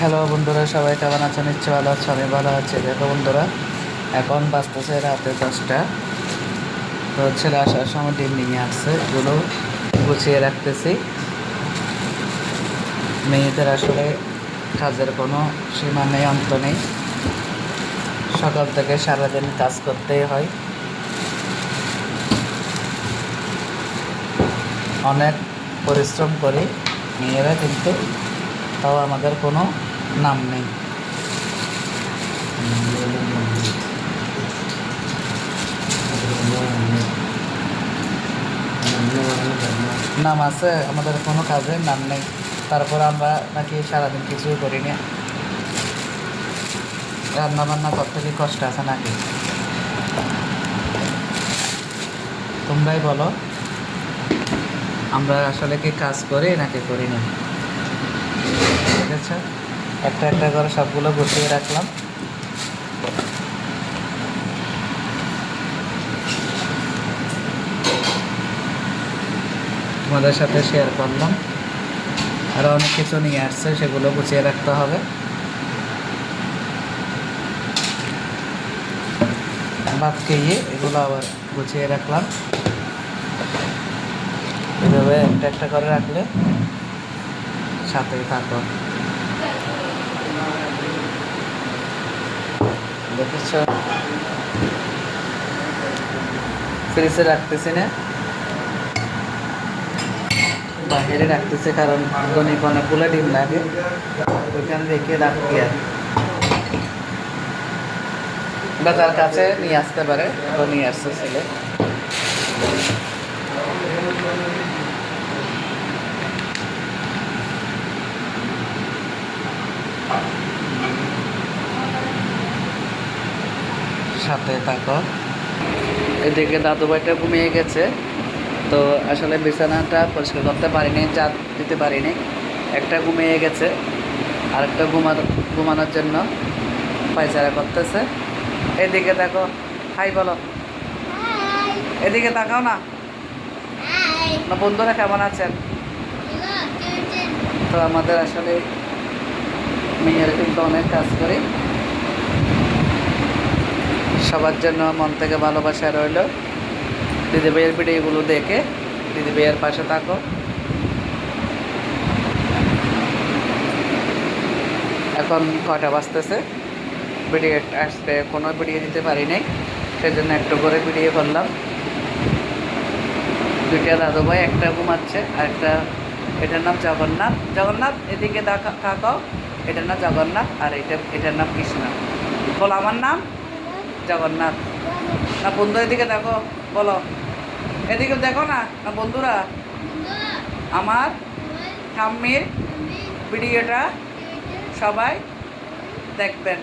Hello বন্ধুরা, সবাই কেমন আছেন? নিশ্চয় ভালো আছে, আমি ভালো আছি। দেখো বন্ধুরা, এখন বাজতেছে রাতে 10টা। তো ছেলে আসার সময় ডিম নিয়ে আসছে, এগুলো গুছিয়ে রাখতেছি। মেয়েদের আসলে কাজের কোনো সীমা নেই, অন্ত নেই। সকাল থেকে সারাদিন কাজ করতেই হয়, অনেক পরিশ্রম করি মেয়েরা, কিন্তু তাও আমাদের কোনো নাম নেই। নাম আছে, আমাদের কোনো কাজের নাম নেই। তারপর আমরা নাকি সারাদিন কিছুই করি না। রান্না বান্না করতে কি কষ্ট আছে নাকি? তোমরাই বলো, আমরা আসলে কি কাজ করি নাকি করি না? ঠিক আছে, একটা একটা করে সবগুলো গুছিয়ে রাখলাম। তোমাদের সাথে শেয়ার করলাম। আরও অনেক কিছু নিয়ে আসছে, সেগুলো গুছিয়ে রাখতে হবে। ভাত খেয়ে এগুলো আবার গুছিয়ে রাখলাম। এভাবে একটা একটা করে রাখলে সাথেই থাকো। দেখেছ, ফ্রিজে রাখতেছি না, বাইরে রাখতেছে, কারণ দৈনিক অনেকগুলো ডিম লাগে, ওইখানে রেখে রাখি। আর বা তার কাছে নিয়ে আসতে পারে, তো নিয়ে আসছে ছেলে। সাথে থাকো। এদিকে দাদু ভাইটা ঘুমিয়ে গেছে, তো আসলে বিছানাটা পরিষ্কার করতে পারিনি, চাঁদ দিতে পারিনি। একটা ঘুমিয়ে গেছে, আরেকটা ঘুমানোর জন্য পায়চারা করতেছে। এদিকে দেখো, হাই বলো, এদিকে তাকাও না। না, বন্ধুরা কেমন আছেন? তো আমাদের আসলে মেয়েরা কিন্তু অনেক কাজ করি। সবার জন্য মন থেকে ভালোবাসা রইল। দিদি ভাইয়ের ভিডিওগুলো দেখে দিদি ভাইয়ের পাশে থাকো। এখন কটা বাজতেছে, ভিডিও আসতে কোনো ভিডিও দিতে পারি নাই, সেজন্য একটু করে ভিডিও করলাম। দুইটা দাদু ভাই, একটা ঘুমাচ্ছে আর একটা, এটার নাম জগন্নাথ। জগন্নাথ এদিকে তাকাও, এটার নাম জগন্নাথ, আর এটার নাম কৃষ্ণ। বলো, আমার নাম জগন্নাথ। না বন্ধু, এদিকে দেখো, বলো, এদিকে দেখো না। না বন্ধুরা, আমার ঠাম্মির ভিডিওটা সবাই দেখবেন।